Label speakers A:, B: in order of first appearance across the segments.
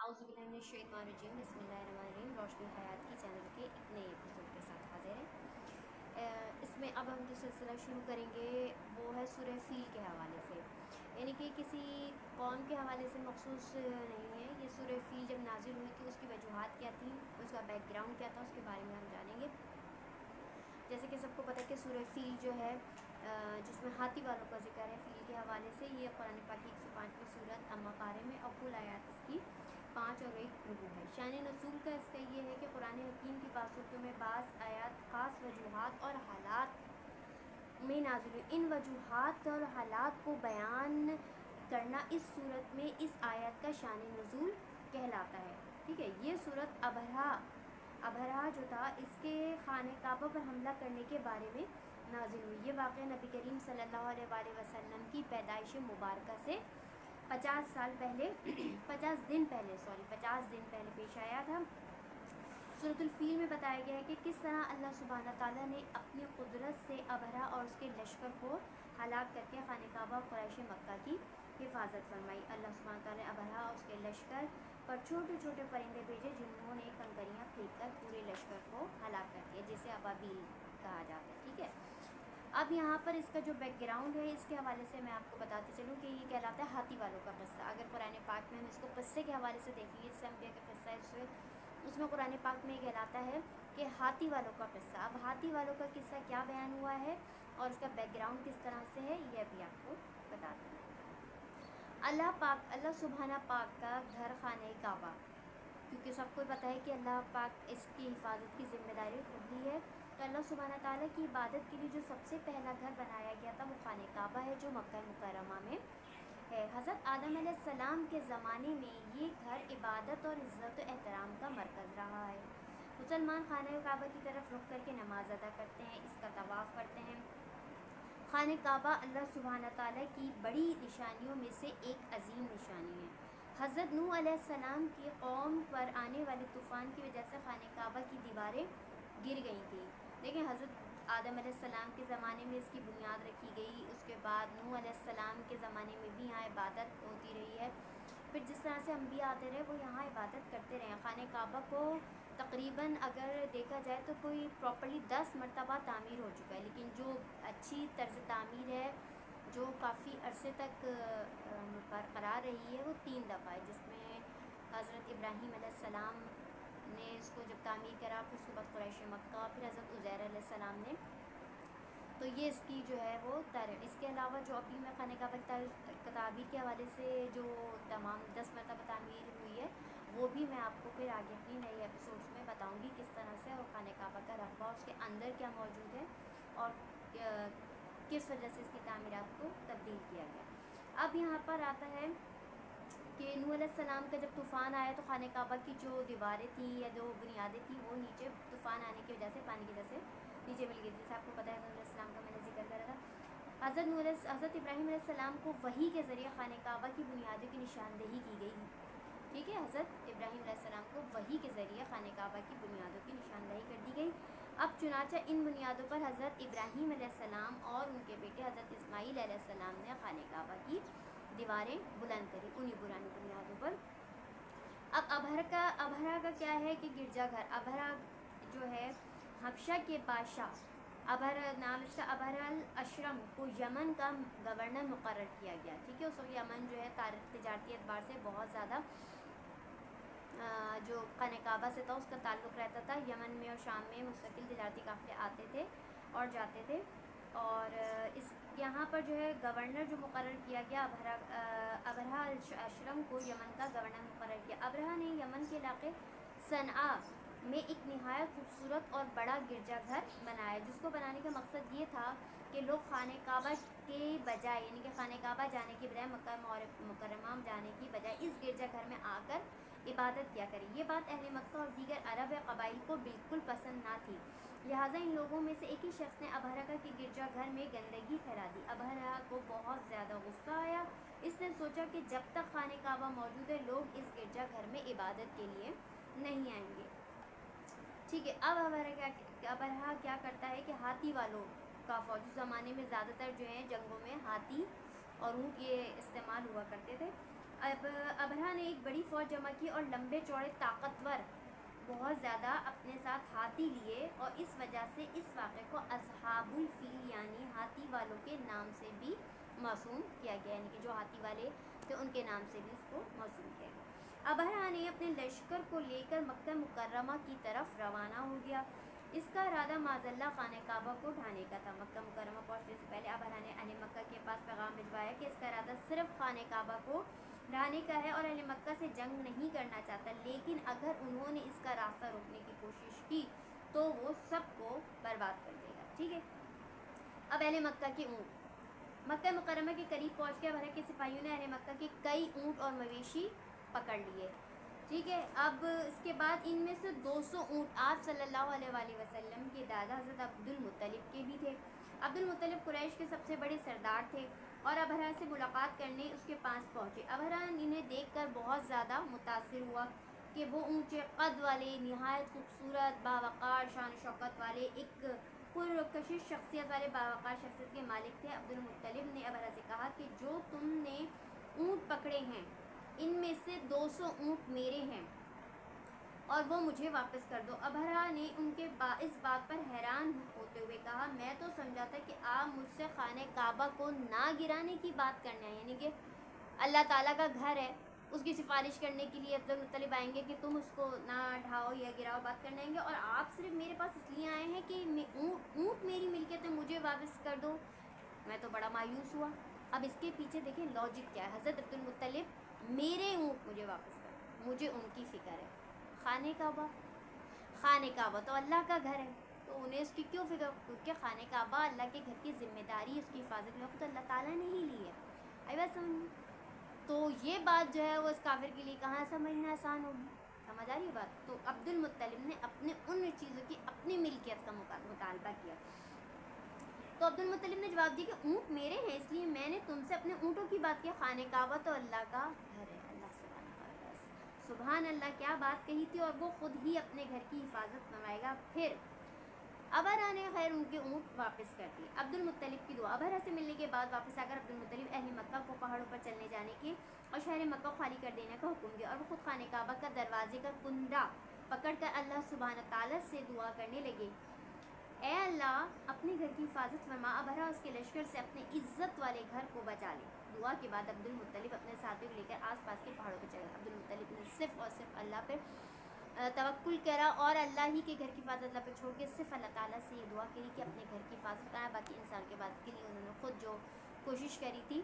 A: औज़ुबिल्लाहिमिनश्शैतानिर्रजीम बिस्मिल्लाहिर्रहमानिर्रहीम। रोशनी हयात की चैनल के एक नए एपिसोड के साथ हाजिर हैं। इसमें अब हम जो सिलसिला शुरू करेंगे वो है सूरह फ़ील के हवाले से, यानी कि किसी कौम के हवाले से मखसूस नहीं है। ये सूरह फ़ील जब नाज़िल हुई थी उसकी वजूहात क्या थी, उसका बैकग्राउंड क्या था, उसके बारे में हम जानेंगे। जैसे कि सबको पता है कि सूरह फ़ील जो है जिसमें हाथी वालों का जिक्र है, फ़ील के हवाले से, ये कुरान पाक की 105वीं सूरत अम्मा पारे में और कुल आयात इसकी 5 और 1 रुकू है। शान नज़ूल का इसका ये है कि कुरान हकीम की बासूरतों में बाज़ आयात ख़ास वजूहात और हालात में नाज़िल हुई। इन वजूहात और हालात को बयान करना इस सूरत में इस आयत का शान नज़ूल कहलाता है। ठीक है, ये सूरत अबरहा जो था इसके खाने काबा पर हमला करने के बारे में नाज़िल हुई। ये वाक़या नबी करीम सल्लल्लाहु अलैहि वसल्लम की पैदाइश मुबारका से 50 दिन पहले पेश आया था। सूरतुल फ़ील में बताया गया है कि किस तरह अल्लाह सुब्हानहू तआला ने अपनी कुदरत से अबरहा और उसके लश्कर को हलाक करके खाने काबा और कुरैश मक्का की हिफाजत फरमाई। अल्लाह सुब्हानहू तआला ने अबरहा और उसके लश्कर पर छोटे छोटे परिंदे भेजे जिन्होंने कंकरियाँ फेंक कर पूरे लश्कर को हलाक कर दिया, जिसे अबाबील कहा जाता है। ठीक है, अब यहाँ पर इसका जो बैकग्राउंड है इसके हवाले से मैं आपको बताती चलूँ कि ये कहलाता है हाथी वालों का किस्सा। अगर कुरान पाक में हम इसको किस्से के हवाले से देखेंगे, जैसे अम्बिया का किस्सा है, उसमें कुरान पाक में कहलाता है कि हाथी वालों का किस्सा। अब हाथी वालों का किस्सा क्या बयान हुआ है और उसका बैकग्राउंड किस तरह से है, यह भी आपको बताते हैं। अल्लाह सुब्हाना पाक का घर खाने काबा, क्योंकि सबको पता है कि अल्लाह पाक इसकी हिफाजत की जिम्मेदारी खुद ली है। तो अल्लाह सुब्हाना ताला की इबादत के लिए जो सबसे पहला घर बनाया गया था वो खाने काबा है, जो मक्का मुकर्रमा में है। हज़रत आदम अलैहिस्सलाम के ज़माने में ये घर इबादत और इज़्ज़त और एहतराम का मरकज़ रहा है। मुसलमान खाने काबा की तरफ रुख करके नमाज अदा करते हैं, इसका तवाफ़ करते हैं। खाने काबा अल्लाह सुब्हाना ताला की बड़ी निशानियों में से एक अजीम निशानी है। हज़रत नूह अलैहिस्सलाम की कौम पर आने वाले तूफ़ान की वजह से खाने काबा की दीवारें गिर गई थी, लेकिन हज़रत आदम अलैहिस्सलाम के ज़माने में इसकी बुनियाद रखी गई। उसके बाद नूह अलैहिस्सलाम के ज़माने में भी यहाँ इबादत होती रही है। फिर जिस तरह से अंबिया आते रहे वो यहाँ इबादत करते रहे। खाने काबा को तकरीबन अगर देखा जाए तो कोई प्रॉपर्ली 10 मरतबा तामीर हो चुका है, लेकिन जो अच्छी तर्ज तामीर है जो काफ़ी अरसे तक बरकरार रही है वो 3 दफ़ा है, जिसमें हज़रत इब्राहीम अलैहिस्सलाम ने इसको जब तामीर करा, फिर उसके बाद कुरैश मक्का, फिर हज़रत उज़ैर अलैहिस्सलाम ने, तो ये इसकी जो है वो इसके अलावा जो अभी मैं खाने काबा की ताबीर के हवाले से जो तमाम 10 मरतबा तामीर हुई है वो भी मैं आपको फिर आगे अपनी नई एपिसोड्स में बताऊंगी किस तरह से, और खाने काबा का रकबा उसके अंदर क्या मौजूद है और किस वजह से इसकी तामीरात को तब्दील किया गया। अब यहाँ पर आता है कि नूह अलैहिस्सलाम का जब तूफ़ान आया तो खाने काबा की जो दीवारें थी या जो बुनियादें थी वो नीचे तूफ़ान आने की वजह से, पानी की वजह से नीचे मिल गई। जैसे आपको पता है नूह अलैहिस्सलाम का मैंने जिक्र करा था। हज़रत इब्राहीम अलैहिस्सलाम को वही के ज़रिए खाने काबा की बुनियादों की निशानदेही की गई। ठीक है, हज़रत इब्राहीम अलैहिस्सलाम को वही के ज़रिए खाने काबा की बुनियादों की निशानदेही कर दी गई। अब चुनाचा इन बुनियादों पर हज़रत इब्राहीम अलैहिस्सलाम और उनके बेटे हज़रत इस्माईल अलैहिस्सलाम ने खाने काबा की दीवारें बुलंद करी, उन्हीं पुरानी बुनियादों पर। अब अबरहा का क्या है कि गिरजाघर अबरहा जो है हबशा के बादशाह, अबरहा नाम इसका, अबरहा अल अशरम को यमन का गवर्नर मुकर्रर किया गया। ठीक है, उस वक्त यमन जो है तिजारती एतबार से बहुत ज़्यादा जो खाने काबा से था उसका ताल्लुक़ रहता था। यमन में और शाम में मुस्तकिल तिजारती काफ़िले आते थे और जाते थे, और इस यहाँ पर जो है गवर्नर जो मुकर्रर किया गया अबरहा अल अशरम को यमन का गवर्नर मुकर्रर किया। अबरहा ने यमन के इलाके सनआ में एक नहायत खूबसूरत और बड़ा गिरजाघर बनाया, जिसको बनाने का मकसद ये था कि लोग खाने काबा के बजाय, यानी कि खाने काबा जाने की बजाय मक्का मुकर्रमा जाने की बजाय इस गिरजाघर में आकर इबादत किया करें। ये बात अहले मक्का और दीगर अरब या कबाइल को बिल्कुल पसंद ना थी, लिहाजा इन लोगों में से एक ही शख्स ने अबरहा के गिरजाघर में गंदगी फैला दी। अबरहा को बहुत ज़्यादा गुस्सा आया। इसने सोचा कि जब तक खाने काबा मौजूद है लोग इस गिरजाघर में इबादत के लिए नहीं आएंगे। ठीक है, अब अबरहा क्या करता है कि हाथी वालों का फौजी ज़माने में ज़्यादातर जो है जंगों में हाथी और ऊँट ये इस्तेमाल हुआ करते थे। अब अबरहा ने एक बड़ी फौज जमा की और लंबे चौड़े ताकतवर बहुत ज़्यादा अपने साथ हाथी लिए, और इस वजह से इस वाक़े को असहाबुल फील यानी हाथी वालों के नाम से भी मौसूम किया गया, यानी कि जो हाथी वाले थे उनके नाम से भी इसको मौसूम किया गया। अबरहा ने अपने लश्कर को लेकर मक्का मुकर्रमा की तरफ रवाना हो गया। इसका इरादा माज़ल्ला खाने काबा को ढाने का था। मक्का मुकर्रमा पहुंचने से पहले अबरहा ने अहले मक्का के पास पैगाम भिजवाया कि इसका इरादा सिर्फ खाने काबा को ढाने का है और अहले मक्का से जंग नहीं करना चाहता, लेकिन अगर उन्होंने इसका रास्ता रोकने की कोशिश की तो वो सबको बर्बाद कर देगा। ठीक है। अब अहले मक्का के ऊँट मक्का मुकर्रमा के करीब पहुँच के अबरहा के सिपाहियों ने अहले मक्का के कई ऊँट और मवेशी पकड़ लिए। ठीक है। अब इसके बाद इनमें से 200 ऊँट आप सल्लल्लाहु अलैहि वसल्लम के दादा हज़रत अब्दुल मुत्तलिब के भी थे। अब्दुल मुत्तलिब कुरैश के सबसे बड़े सरदार थे और अबरहा से मुलाकात करने उसके पास पहुँचे। अबरहा इन्हें देखकर बहुत ज़्यादा मुतासिर हुआ कि वो ऊंचे कद वाले, नहायत खूबसूरत, बावक़ार, शान शौकत वाले, एक पुरकशिश शख्सियत वाले बावक़ार शख्सियत के मालिक थे। अब्दुल मुत्तलिब ने अबरहा से कहा कि जो तुमने ऊँट पकड़े हैं इनमें से 200 ऊँट मेरे हैं और वो मुझे वापस कर दो। अबरहा ने उनके इस बात पर हैरान होते हुए कहा, मैं तो समझा था कि आप मुझसे खाने काबा को ना गिराने की बात करने हैं, यानी कि अल्लाह ताला का घर है, उसकी सिफारिश करने के लिए अब्दुल मुत्तलिब आएंगे कि तुम उसको ना ढाओ या गिराओ, बात करने आएंगे, और आप सिर्फ मेरे पास इसलिए आए हैं कि ऊँट मेरी मिल्कियत है, मुझे वापस कर दो। मैं तो बड़ा मायूस हुआ। अब इसके पीछे देखें लॉजिक क्या है। हज़रत अब्दुल मुत्तलिब, मेरे ऊँट मुझे वापस कर दो, मुझे उनकी फ़िक्र है। खाने काबा तो अल्लाह का घर है, तो उन्हें उसकी क्यों फिक्र, क्योंकि खाने काबा अल्लाह के घर की जिम्मेदारी, उसकी हिफाजत में खुद अल्लाह ताला ने ही ली है। आई बात समझ में? तो ये बात जो है वो इस काफिर के लिए कहाँ समझना आसान होगी, समझ आ रही है बात। तो अब्दुल मुत्तलिब ने अपने उन चीज़ों की अपनी मिल्कियत का मुतालबा किया। तो अब्दुल मुत्तलिब ने जवाब दिया कि ऊँट मेरे हैं, इसलिए मैंने तुमसे अपने ऊँटों की बात की। खाने काबा तो अल्लाह का घर है। सुभान अल्लाह, क्या बात कही थी, और वो खुद ही अपने घर की हिफाजत करवाएगा। फिर अबरहा ने खैर उनके ऊँट वापस कर दिए। अब्दुल मुत्तलिब की दुआ। अबरहा से मिलने के बाद वापस आकर अब्दुल मुत्तलिब अहले मक्का को पहाड़ों पर चलने जाने की और शहर मक्का को खाली कर देने का हुक्म दिया, और वो खुद खाने काबा का दरवाजे का कुंडा पकड़कर अल्लाह सुब्हानहू तआला से दुआ करने लगे, ए अल्लाह, अपने घर की हिफाजत फरमा, अबरहा उसके लश्कर से अपने इज्जत वाले घर को बचा ले। दुआ के बाद अब्दुल मुत्तलिब अपने साथियों को लेकर आसपास के पहाड़ों पर चले गए। अब्दुल मुत्तलिब ने सिर्फ और सिर्फ अल्लाह पर तवक्कुल करा और अल्लाह ही के घर की हिफाजत अल्लाह पर छोड़ के सिर्फ अल्लाह ताला से ये दुआ करी कि अपने घर की हिफाजत कराएं। बाकी इंसान के बाद के लिए उन्होंने खुद जो कोशिश करी थी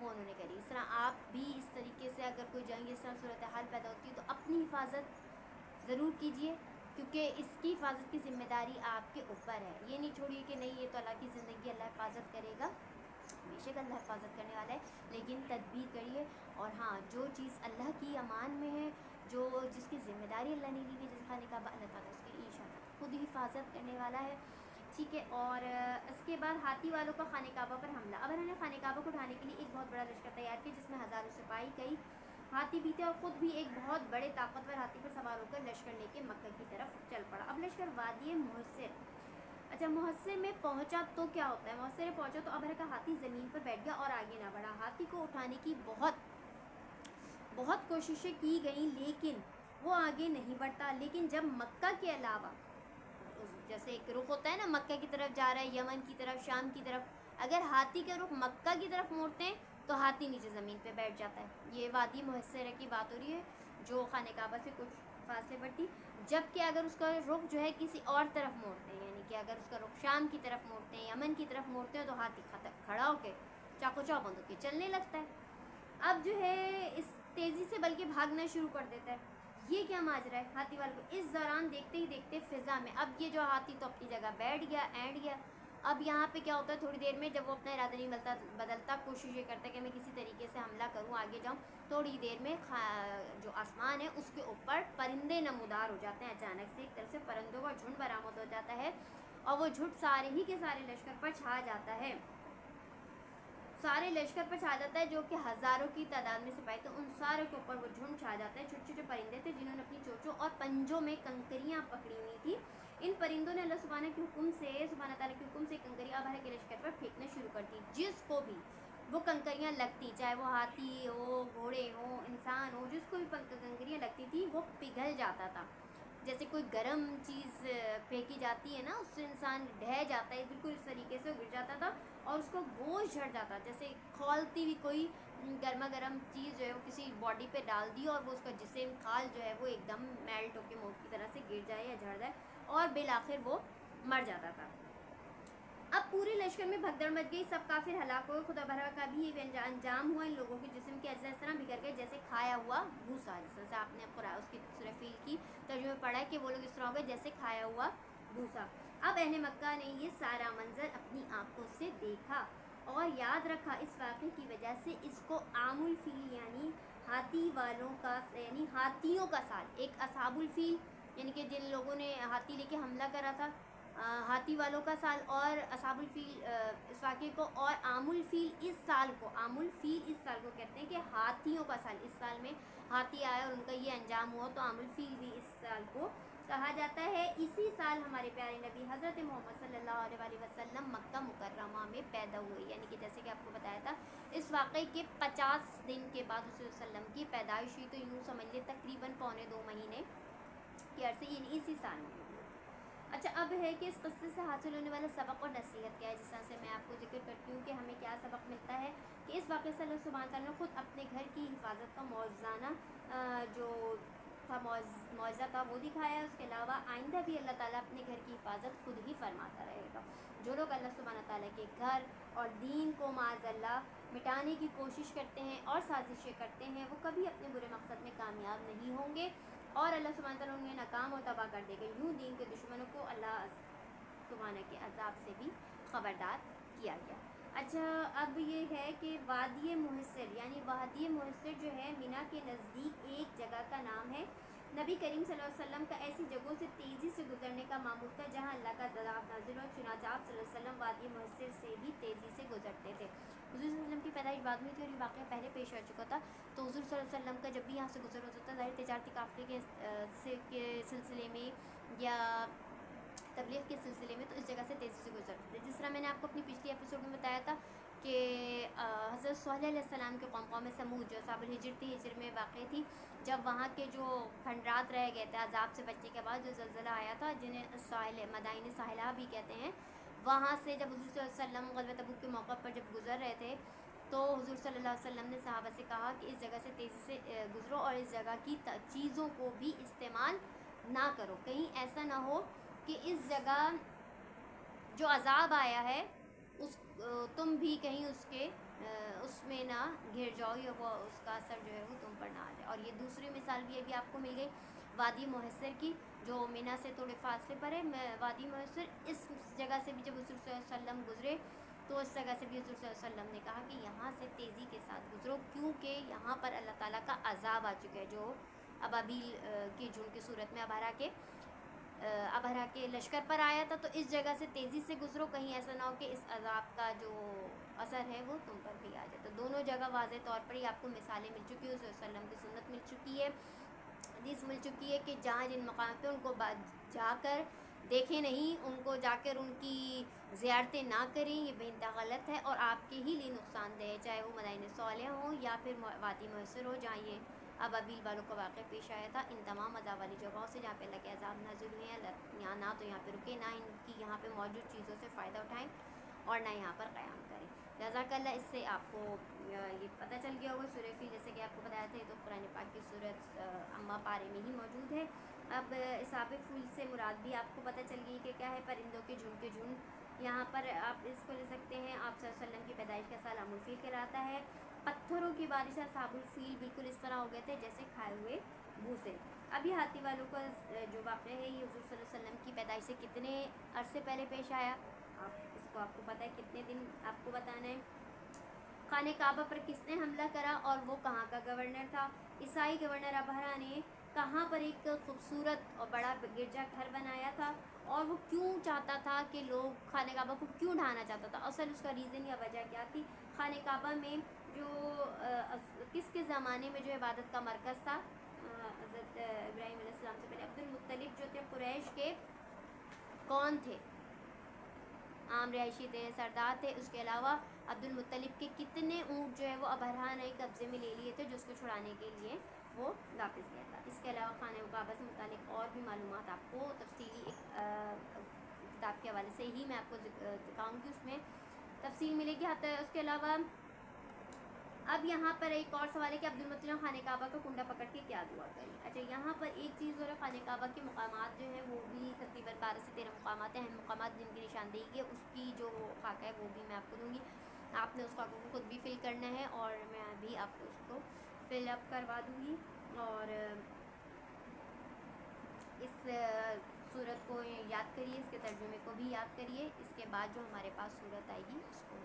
A: वो उन्होंने करी। इस तरह आप भी इस तरीके से अगर कोई जंग इस तरह सूरत हाल पैदा होती है तो अपनी हिफाजत ज़रूर कीजिए, क्योंकि इसकी हिफाजत की ज़िम्मेदारी आपके ऊपर है। ये नहीं छोड़िए कि नहीं ये तो अल्लाह की ज़िंदगी, अल्लाह हिफाजत करेगा, बेशक अल्लाह हिफाजत करने वाला है, लेकिन तदबीर करिए। और हाँ, जो चीज़ अल्लाह की अमान में है, जो जिसकी ज़िम्मेदारी अल्लाह ने ली है, जैसे खाने काबा, अल्लाह ताला उसकी इंशाअल्लाह खुद ही हिफाजत करने वाला है। ठीक है। और इसके बाद हाथी वालों का खाने काबा पर हमला। अब उन्होंने खाने काबा को उठाने के लिए एक बहुत बड़ा लश्कर तैयार किया, जिसमें हज़ारों सिपाही, कई हाथी भी थे, और ख़ुद भी एक बहुत बड़े ताकतवर हाथी पर सवार होकर लश्कर लेके मक्का की तरफ चल पड़ा। अब लश्कर वादी मुहस्सिर, अच्छा मुहस्सिर में पहुंचा तो क्या होता है, मुहस्सिर में पहुंचा तो अबरहा का हाथी ज़मीन पर बैठ गया और आगे ना बढ़ा। हाथी को उठाने की बहुत कोशिशें की गई, लेकिन वो आगे नहीं बढ़ता। लेकिन जब मक्का के अलावा, जैसे एक रुख होता है ना, मक्का की तरफ जा रहा है, यमन की तरफ, शाम की तरफ, अगर हाथी का रुख मक्का की तरफ मोड़ते हैं तो हाथी नीचे ज़मीन पे बैठ जाता है। ये वादी मुहस्सिर की बात हो रही है, जो खाने काबा से कुछ फासले पर थी। जबकि अगर उसका रुख जो है किसी और तरफ मोड़ते हैं, यानी कि अगर उसका रुख शाम की तरफ मोड़ते हैं, यमन की तरफ मोड़ते हैं, तो हाथी खड़ा होकर चाको बंद होकर चलने लगता है। अब जो है इस तेज़ी से बल्कि भागना शुरू कर देता है। ये क्या माजरा है हाथी वाले को। इस दौरान देखते ही देखते फ़िज़ा में, अब ये जो हाथी तो अपनी जगह बैठ गया, एंड गया। अब यहाँ पे क्या होता है, थोड़ी देर में जब वो अपना इरादा नहीं बदलता, कोशिश ये करता है कि मैं किसी तरीके से हमला करूँ, आगे जाऊँ, थोड़ी देर में जो आसमान है उसके ऊपर परिंदे नमूदार हो जाते हैं। अचानक से एक तरफ से परिंदों का झुंड बरामद हो जाता है, और वो झुंड सारे ही के सारे लश्कर पर छा जाता है। सारे लश्कर पर छा जाता है, जो कि हज़ारों की तादाद में सिपाही थे, उन सारों के ऊपर वो झुंड छा जाता है। छोटे छोटे परिंदे थे जिन्होंने अपनी चोंचों और पंजों में कंकरियाँ पकड़ी हुई थी। इन परिंदों ने अल्लाह सुब्हाना के हुक्म से, सुब्हाना ताला के हुक्म से कंकरियाँ अबरहा के लश्कर पर फेंकना शुरू कर दी। जिसको भी वो कंकरियाँ लगती, चाहे वो हाथी हो, घोड़े हो, इंसान हो, जिसको भी कंकरियाँ लगती थी वो पिघल जाता था। जैसे कोई गर्म चीज़ फेंकी जाती है ना, उससे इंसान ढह जाता है, बिल्कुल इस तरीके से गिर जाता था और उसका गोश्त झड़ जाता, जैसे खौलती हुई कोई गर्मा गर्म चीज़ जो है वो किसी बॉडी पे डाल दी और वो उसका जिस्म खाल जो है वो एकदम मेल्ट होकर मोम की तरह से गिर जाए या झड़ जाए और बिलाखिर वो मर जाता था। अब पूरे लश्कर में भगदड़ मच गई, सब काफिर हलाक हुए, खुदा बरा का भी ये अंजाम हुआ। इन लोगों के जिस्म के अज्जा इस तरह बिखर गए जैसे खाया हुआ भूसा। जैसे आपने कुरान उसकी सूरह फील की तर्जुमे पढ़ा है कि वो लोग इस तरह हो गए जैसे खाया हुआ भूसा। अब अहले मक्का ने ये सारा मंजर अपनी आंखों से देखा और याद रखा। इस वाक़े की वजह से इसको आमुल फील यानी हाथी वालों का यानी हाथियों का साल, एक असहाबुल फील यानी कि जिन लोगों ने हाथी लेके हमला करा था, हाथी वालों का साल, और असहाबुल फील इस वाक़े को, और आमुल फील इस साल को, आमुल फील इस साल को कहते हैं कि हाथियों का साल। इस साल में हाथी आया और उनका ये अंजाम हुआ, तो आमुल फील भी इस साल को कहा जाता है। इसी साल हमारे प्यारे नबी हज़रत मोहम्मद सल्लल्लाहु अलैहि वसल्लम मक्का मुकर्रमा में पैदा हुए, यानी कि जैसे कि आपको बताया था इस वाक़े के 50 दिन के बाद हुज़ूर सल्लम की पैदाइश हुई। तो यूँ समझ लिए तकरीबन 2.25 महीने के अरसे यानी इसी साल में। अच्छा, अब है कि इस क़स्से से हासिल होने वाला सबक और नसीहत क्या है। जिस तरह से मैं आपको जिक्र करती हूँ कि हमें क्या सबक मिलता है कि इस वाक़े से अल्लाह सुब्हान तआला ने ख़ुद अपने घर की हिफाजत का मौज़ाना जो था मौज़ा था वो दिखाया है। उसके अलावा आइंदा भी अल्लाह ताला अपने घर की हिफाजत खुद ही फरमाता रहेगा। जो लोग अल्लाह सुब्हान तआला के घर और दीन को माज़अल्लाह मिटाने की कोशिश करते हैं और साजिशें करते हैं, वो कभी अपने बुरे मकसद में कामयाब नहीं होंगे और अल्लाह सुब्हान तआला उन्हें नाकाम और तबाह कर देगा। यूँ दीन के दुश्मनों को अल्लाह सुब्हान के अज़ाब से भी ख़बरदार किया गया। अच्छा, अब ये है कि वादी मुहस्सिर यानी वादी मुहस्सिर जो है मिना के नज़दीक एक जगह का नाम है। नबी करीम सल्लल्लाहु अलैहि वसल्लम का ऐसी जगहों से तेज़ी से गुजरने का मामूल था जहाँ अल्लाह का अज़ाब नाज़िल हो। चुनांचे आप सल्लल्लाहु अलैहि वसल्लम वादी मुहस्सिर से भी तेज़ी से गुजरते थे। हुज़ूर सल्लल्लाहु अलैहि वसल्लम की पैदाइश बाद में थी और ये वाक़या पहले पेश आ चुका था। तो हुज़ूर सल्लल्लाहु अलैहि वसल्लम का जब भी यहाँ से गुजर होता था, ज़ाहिर तिजारती काफ़िले के सिलसिले में या तबलीग के सिलसिले में, तो इस जगह से तेज़ी से गुजरते थे। जिस तरह मैंने आपको अपनी पिछली एपिसोड में बताया था कि हज़रत सोहेल अलैहिस्सलाम के कौम समूद जो साबिल हिजर थी, हिजर में वाक़ई थी, जब वहाँ के जो खंडरात रह गए थे अज़ाब से बचने के बाद, जो ज़लज़ला आया था जिन्हें साहिल मदाइन साहिला भी कहते हैं, वहाँ से जब हुज़ूर सल्लल्लाहु अलैहि वसल्लम ग़ज़वत तबूक के मौक़े पर जब गुज़र रहे थे, तो हुज़ूर सल्लल्लाहु अलैहि वसल्लम ने सहाबा से कहा कि इस जगह से तेज़ी से गुज़रो और इस जगह की चीज़ों को भी इस्तेमाल ना करो, कहीं ऐसा ना हो कि इस जगह जो अज़ाब आया है उस तुम भी कहीं उसमें ना घिर जाओ या वो उसका असर जो है वो तुम पर ना आ जाए। और ये दूसरी मिसाल भी अभी आपको मिल गई वादी मुहस्सिर की, जो मिना से थोड़े फासले पर है। वादी मुहस्सिर इस जगह से भी जब हुज़ूर सल्लल्लाहु अलैहि वसल्लम गुज़रे तो इस जगह से भी हुज़ूर सल्लल्लाहु अलैहि वसल्लम ने कहा कि यहाँ से तेज़ी के साथ गुज़रो, क्योंकि यहाँ पर अल्लाह ताला का अज़ाब आ चुका है, जो अबाबील की झुंड की सूरत में अबहरा के लश्कर पर आया था। तो इस जगह से तेज़ी से गुज़रो, कहीं ऐसा ना हो कि इस अज़ाब का जो असर है वो तुम पर भी आ जाए। तो दोनों जगह वाज़े तौर पर ही आपको मिसालें मिल चुकी है, वसल्लम की सुन्नत मिल चुकी है, हदीस मिल चुकी है कि जहाँ जिन मकाम पे उनको जाकर देखें नहीं, उनको जाकर उनकी ज़ियारतें ना करें, ये बेइंतहा गलत है और आपके ही लिए नुकसानदेह है, चाहे वो मदाइन सालिह हों या फिर वादी मुहस्सिर हो जहाँ ये अबाबील वालों का वाक़या पेश आया था। इन तमाम अज़ाब वाली जगहों से जहाँ पे अल्लाह के अज़ाब नाज़िल हुए हैं, यहाँ ना तो यहाँ पे रुके, ना इनकी यहाँ पे मौजूद चीज़ों से फ़ायदा उठाएँ और ना यहाँ पर क़याम करें। जज़ाकल्लाह, इससे आपको ये पता चल गया होगा। सूरह फील जैसे कि आपको बताया था, तो कुरान पाक की सूरत अम्मा पारे में ही मौजूद है। अब इसाब फूल से मुराद भी आपको पता चल गई कि क्या है, परिंदों के झुंड। यहाँ पर आप इसको ले सकते हैं, आप सल्लल्लाहु अलैहि वसल्लम की पैदाइश का साल अमुल फील कहलाता है। पत्थरों की बारिश साबुल फील बिल्कुल इस तरह हो गए थे जैसे खाए हुए भूसे। अभी हाथी वालों का जो वाक़या है, ये हुज़ूर सल्लल्लाहु अलैहि वसल्लम की पैदाइश से कितने अरसे पहले पेश आया, आपको पता है, कितने दिन आपको बताना है। खाने काबा पर किसने हमला करा और वो कहाँ का गवर्नर था। ईसाई गवर्नर अबहरा ने कहाँ पर एक खूबसूरत और बड़ा गिरजा घर बनाया था और वो क्यों चाहता था कि लोग खाने काबा को क्यों ढाना चाहता था, असल उसका रीज़न या वजह क्या थी। खाने काबा में जो किसके ज़माने में जो इबादत का मरकज़ था, हज़रत इब्राहीम अलैहिस्सलाम से पहले अब्दुल मुत्तलिब जो थे कुरैश के कौन थे, आम रिहायशी थे, सरदार थे। उसके अलावा عبد المطلب کے کتنے اونٹ جو ہے وہ ابرہہ نے قبضے میں لے لیے تھے جو اس کو چھڑانے کے لیے وہ واپس گیا تھا. اس کے علاوہ خانہ کعبہ سے متعلق اور بھی معلومات آپ کو تفصیلی ایک کتاب کے حوالے سے ہی میں آپ کو دکھاؤں گی, اس میں تفصیل ملے گی. اس کے علاوہ اب یہاں پر ایک اور سوال ہے کہ عبد المطلب خانہ کعبہ کا کنڈا پکڑ کے کیا دعا کری. اچھا, یہاں پر ایک چیز اور ہے, خانہ کعبہ کے مقامات جو ہیں وہ بھی تقریباً 12 سے 13 مقامات ہیں, اہم مقامات جن کی نشاندہی ہے, اس کی جو خاکہ ہے وہ بھی میں آپ کو دوں گی. آپ نے اس خاکوں کو خود بھی فل کرنا ہے اور میں بھی آپ کو اس کو فل اپ کروا دوں گی. اور اس صورت کو یاد کریے, اس کے ترجمے کو بھی یاد کریے. اس کے بعد جو ہمارے پاس صورت آئے گی اس کو